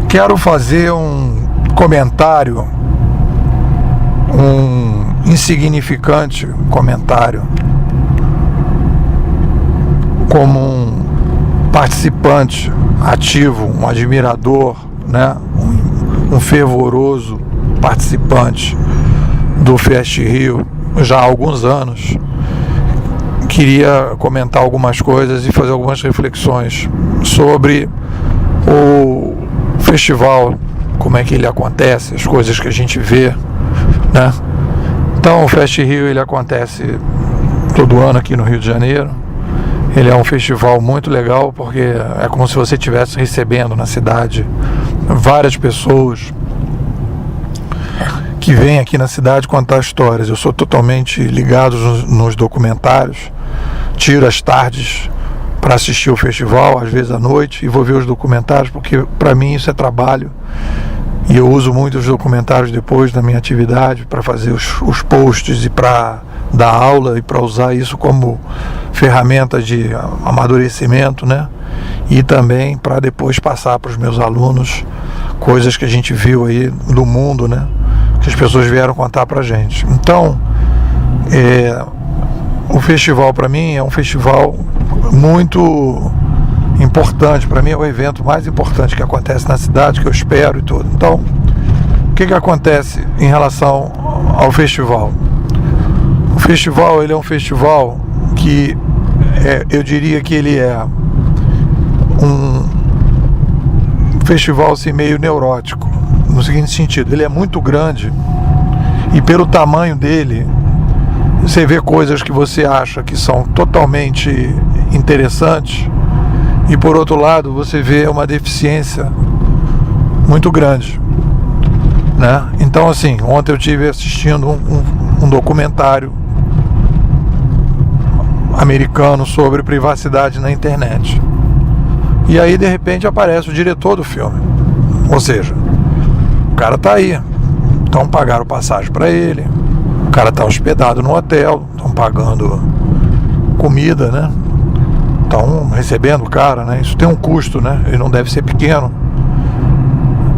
Quero fazer um comentário, um insignificante comentário, como um participante ativo, um admirador, né? Um fervoroso participante do Fest Rio já há alguns anos. Queria comentar algumas coisas e fazer algumas reflexões sobre o festival, como é que ele acontece, as coisas que a gente vê, né? Então, o Fest Rio, ele acontece todo ano aqui no Rio de Janeiro. Ele é um festival muito legal, porque é como se você estivesse recebendo na cidade várias pessoas que vêm aqui na cidade contar histórias. Eu sou totalmente ligado nos documentários, tiro as tardes para assistir o festival, às vezes à noite, e vou ver os documentários, porque para mim isso é trabalho, e eu uso muito os documentários depois da minha atividade para fazer os posts e para dar aula e para usar isso como ferramenta de amadurecimento, né? E também para depois passar para os meus alunos coisas que a gente viu aí do mundo, né? Que as pessoas vieram contar para a gente. Então, o festival para mim é um festival muito importante. Para mim é o evento mais importante que acontece na cidade, que eu espero e tudo. Então, o que acontece em relação ao festival? O festival, ele é um festival que eu diria que ele é um festival assim, meio neurótico, no seguinte sentido: ele é muito grande e pelo tamanho dele você vê coisas que você acha que são totalmente interessantes e por outro lado você vê uma deficiência muito grande, né? Então, assim, ontem eu estive assistindo um documentário americano sobre privacidade na internet, e aí de repente aparece o diretor do filme, ou seja, o cara tá aí, então pagaram passagem para ele, o cara tá hospedado no hotel, estão pagando comida, né? Estão recebendo o cara, né? Isso tem um custo, né? Ele não deve ser pequeno.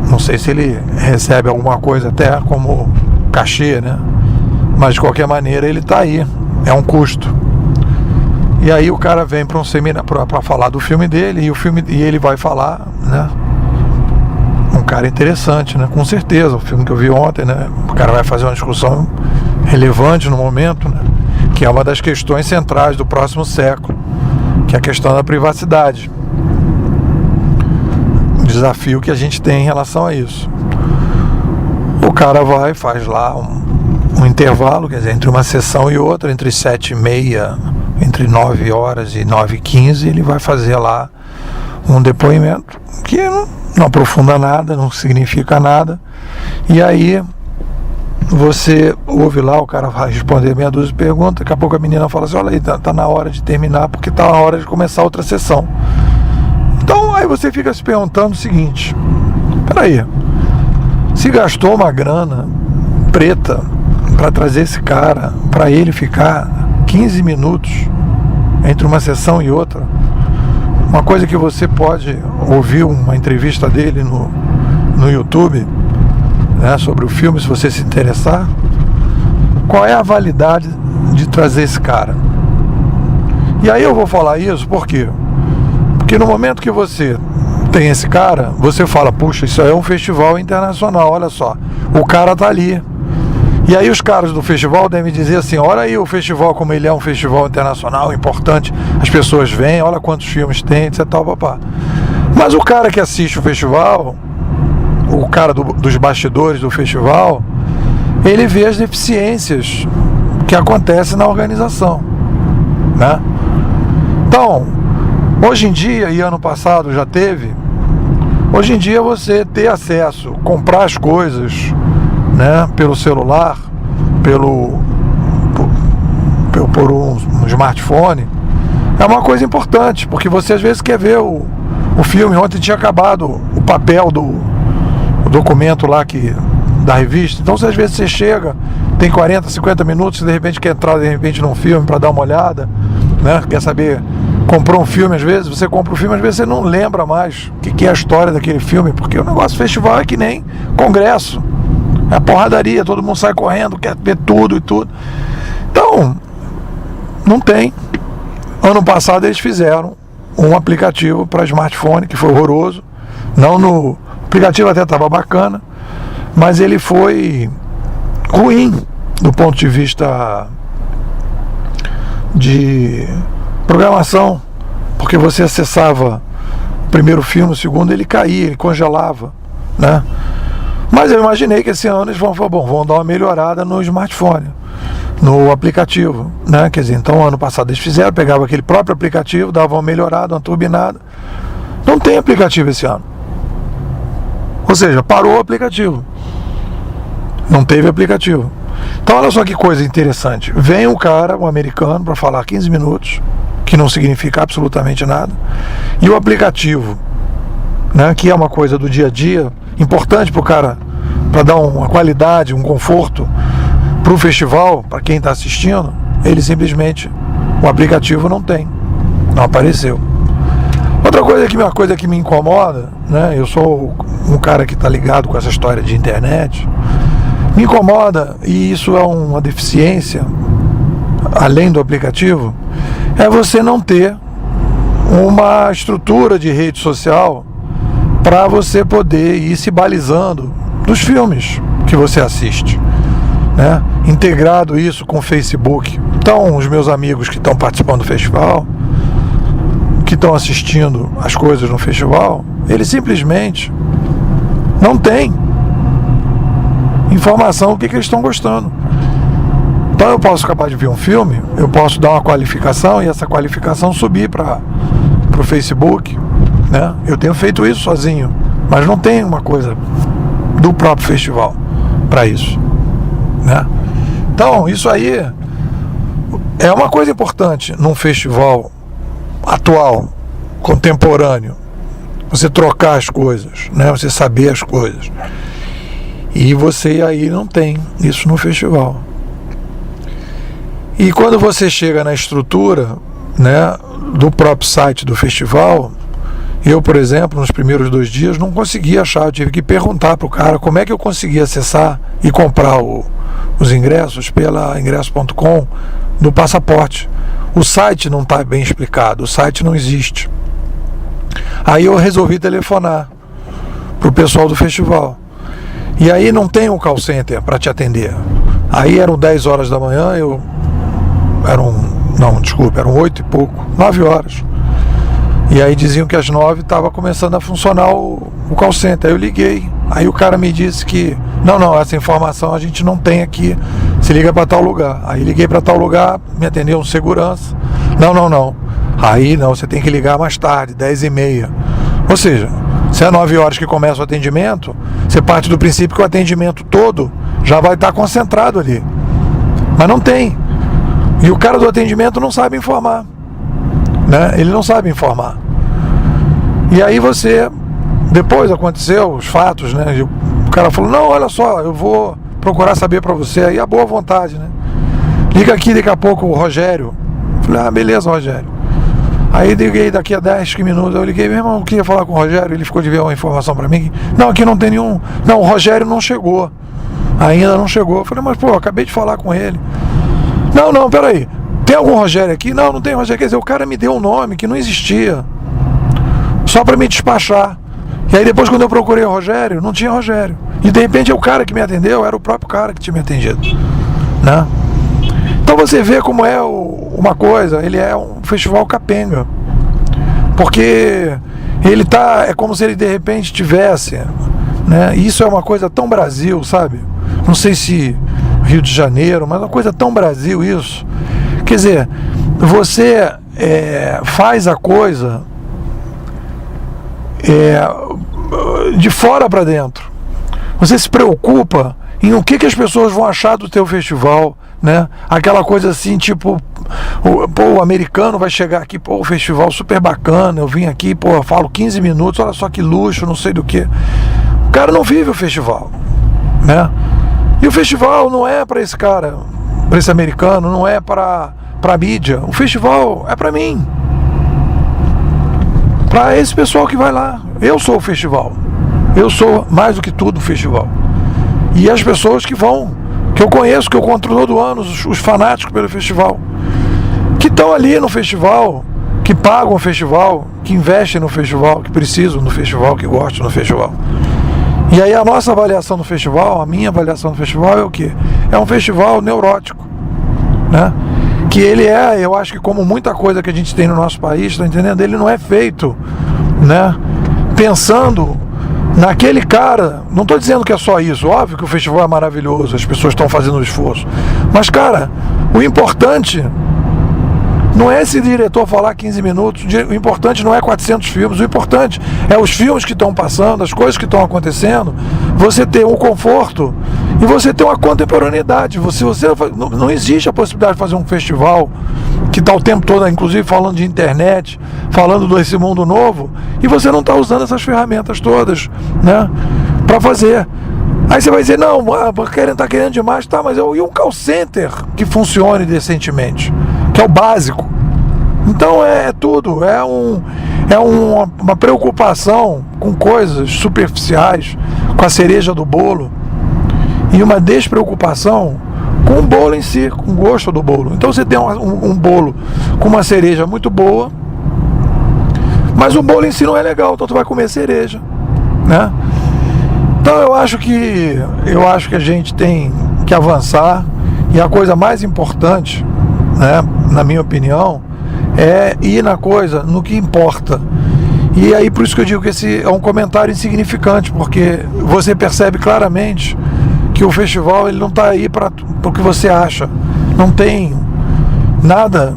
Não sei se ele recebe alguma coisa até como cachê, né? Mas de qualquer maneira ele tá aí, é um custo. E aí o cara vem para um seminário para falar do filme dele, e ele vai falar, né? Um cara interessante, né? Com certeza, o filme que eu vi ontem, né? O cara vai fazer uma discussão relevante no momento, né? Que é uma das questões centrais do próximo século, que é a questão da privacidade. O desafio que a gente tem em relação a isso. O cara vai, faz lá um intervalo, quer dizer, entre uma sessão e outra, entre 7h30, entre 9 horas e 9h15, ele vai fazer lá um depoimento que não aprofunda nada, não significa nada, e aí você ouve lá, o cara vai responder meia dúzia de perguntas, daqui a pouco a menina fala assim: olha aí, tá na hora de terminar, porque tá na hora de começar outra sessão. Então aí você fica se perguntando o seguinte: peraí, se gastou uma grana preta para trazer esse cara, para ele ficar 15 minutos entre uma sessão e outra, uma coisa que você pode ouvir uma entrevista dele no YouTube, né, sobre o filme, se você se interessar. Qual é a validade de trazer esse cara? E aí eu vou falar isso por quê? Porque no momento que você tem esse cara, você fala: puxa, isso aí é um festival internacional, olha só, o cara tá ali. E aí os caras do festival devem dizer assim: olha aí o festival, como ele é um festival internacional importante, as pessoas vêm, olha quantos filmes tem, etc, tal, papá. Mas o cara que assiste o festival, o cara dos bastidores do festival, ele vê as deficiências que acontecem na organização, né? Então, hoje em dia, e ano passado já teve, hoje em dia você ter acesso, comprar as coisas, né, pelo celular, por um smartphone, é uma coisa importante, porque você às vezes quer ver o filme. Ontem tinha acabado o papel do documento lá da revista, então às vezes você chega, tem 40, 50 minutos, de repente quer entrar num filme para dar uma olhada, né, quer saber comprou um filme, às vezes, você compra um filme, às vezes você não lembra mais o que é a história daquele filme, porque o negócio festival é que nem congresso, é porradaria, todo mundo sai correndo, quer ver tudo e tudo. Então, não tem. Ano passado eles fizeram um aplicativo para smartphone, que foi horroroso. O aplicativo até estava bacana, mas ele foi ruim do ponto de vista de programação, porque você acessava o primeiro filme, o segundo, ele caía, ele congelava, né? Mas eu imaginei que esse ano eles vão dar uma melhorada no smartphone, no aplicativo, né? Quer dizer, então ano passado eles fizeram, pegavam aquele próprio aplicativo, davam uma melhorada, uma turbinada. Não tem aplicativo esse ano. Ou seja, parou o aplicativo. Não teve aplicativo. Então olha só que coisa interessante. Vem um cara, um americano, para falar 15 minutos, que não significa absolutamente nada, e o aplicativo, né, que é uma coisa do dia a dia, importante para o cara, para dar uma qualidade, um conforto para o festival, para quem está assistindo, ele simplesmente, o aplicativo não tem, não apareceu. Outra coisa que me incomoda, né, eu sou um cara que está ligado com essa história de internet, me incomoda, e isso é uma deficiência, além do aplicativo, é você não ter uma estrutura de rede social para você poder ir se balizando dos filmes que você assiste, né? Integrado isso com o Facebook. Então, os meus amigos que estão participando do festival, que estão assistindo as coisas no festival, eles simplesmente não têm informação do que eles estão gostando. Então eu posso acabar de ver um filme, eu posso dar uma qualificação e essa qualificação subir para o Facebook, né? Eu tenho feito isso sozinho, mas não tem uma coisa do próprio festival para isso, né? Então isso aí é uma coisa importante num festival atual, contemporâneo, você trocar as coisas, né? Você saber as coisas. E você aí não tem isso no festival. E quando você chega na estrutura, né, do próprio site do festival, eu, por exemplo, nos primeiros 2 dias não consegui achar, eu tive que perguntar para o cara como é que eu conseguia acessar e comprar os ingressos pela ingresso.com do passaporte. O site não está bem explicado, o site não existe. Aí eu resolvi telefonar para o pessoal do festival. E aí não tem um call center para te atender. Aí eram 10 horas da manhã, eram 8 e pouco, 9 horas. E aí diziam que às 9 estava começando a funcionar o call center. Aí eu liguei. Aí o cara me disse que não, essa informação a gente não tem aqui. Se liga para tal lugar. Aí liguei para tal lugar, me atendeu um segurança. Não. Aí não, você tem que ligar mais tarde, 10h30. Ou seja, se é 9 horas que começa o atendimento, você parte do princípio que o atendimento todo já vai estar concentrado ali. Mas não tem. E o cara do atendimento não sabe informar, né? Ele não sabe informar. E aí depois aconteceu os fatos, né? E o cara falou, não, olha só, eu vou procurar saber para você. Aí a boa vontade, né? Liga aqui daqui a pouco o Rogério. Falei, beleza, Rogério. Aí liguei daqui a 10 minutos, eu liguei, meu irmão, eu queria falar com o Rogério, ele ficou de ver uma informação para mim. Não, aqui não tem nenhum. Não, o Rogério não chegou. Ainda não chegou. Eu falei, mas pô, eu acabei de falar com ele. Não, peraí. Tem algum Rogério aqui? Não tem Rogério. Quer dizer, o cara me deu um nome que não existia. Só para me despachar. E aí depois quando eu procurei o Rogério, não tinha Rogério. E de repente é o cara que me atendeu, era o próprio cara que tinha me atendido, né? Então você vê como é uma coisa, ele é um festival capenga. Porque ele é como se ele de repente tivesse, né? E isso é uma coisa tão Brasil, sabe? Não sei se Rio de Janeiro, mas uma coisa tão Brasil isso. Quer dizer, você faz a coisa de fora para dentro. Você se preocupa em o que as pessoas vão achar do teu festival, né? Aquela coisa assim, tipo, o americano vai chegar aqui, o festival super bacana, eu vim aqui, eu falo 15 minutos, olha só que luxo, não sei do que. O cara não vive o festival, né? E o festival não é para esse cara, para esse americano, não é para mídia. O festival é para mim. para esse pessoal que vai lá. Eu sou o festival. Eu sou mais do que tudo o festival. E as pessoas que vão, que eu conheço, que eu encontro todo ano, os fanáticos pelo festival, que estão ali no festival, que pagam o festival, que investem no festival, que precisam do festival, que gostam do festival. E aí a nossa avaliação do festival, a minha avaliação do festival é o quê? É um festival neurótico, né? Que ele é, eu acho que como muita coisa que a gente tem no nosso país, tá entendendo? Ele não é feito, né, pensando naquele cara. Não estou dizendo que é só isso, óbvio que o festival é maravilhoso, as pessoas estão fazendo o esforço, mas cara, o importante não é esse diretor falar 15 minutos, o importante não é 400 filmes, o importante é os filmes que estão passando, as coisas que estão acontecendo, você ter um conforto e você ter uma contemporaneidade. Não existe a possibilidade de fazer um festival que está o tempo todo, inclusive falando de internet, falando desse mundo novo, e você não está usando essas ferramentas todas, né, para fazer. Aí você vai dizer, não, está querendo demais, tá, mas e um call center que funcione decentemente, que é o básico. Então é tudo, uma preocupação com coisas superficiais, com a cereja do bolo, e uma despreocupação com o bolo em si, com o gosto do bolo. Então você tem um bolo com uma cereja muito boa, mas o bolo em si não é legal, então tu vai comer cereja, né? Então eu acho que a gente tem que avançar, e a coisa mais importante, né, na minha opinião, é ir no que importa. E aí por isso que eu digo que esse é um comentário insignificante, porque você percebe claramente que o festival ele não está aí para o que você acha. Não tem nada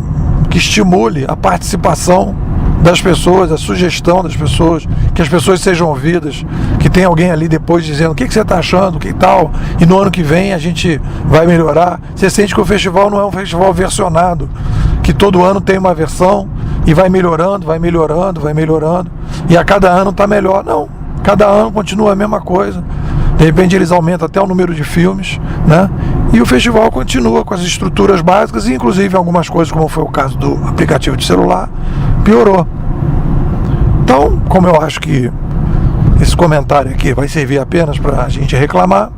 que estimule a participação das pessoas, a sugestão das pessoas, que as pessoas sejam ouvidas, que tem alguém ali depois dizendo o que você está achando, que tal, e no ano que vem a gente vai melhorar. Você sente que o festival não é um festival versionado, que todo ano tem uma versão e vai melhorando, e a cada ano está melhor. Não, cada ano continua a mesma coisa. De repente eles aumentam até o número de filmes, né? E o festival continua com as estruturas básicas, e inclusive algumas coisas, como foi o caso do aplicativo de celular, piorou. Então, como eu acho que esse comentário aqui vai servir apenas para a gente reclamar,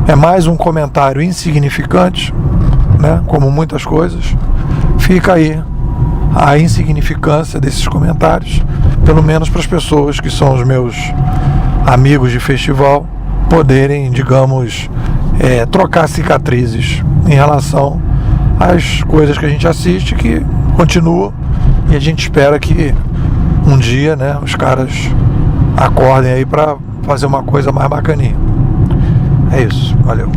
é mais um comentário insignificante, né? Como muitas coisas, fica aí a insignificância desses comentários, pelo menos para as pessoas que são os meus amigos de festival poderem, digamos, trocar cicatrizes em relação às coisas que a gente assiste, que continuam, e a gente espera que um dia, né, os caras acordem aí para fazer uma coisa mais bacaninha. É isso, valeu.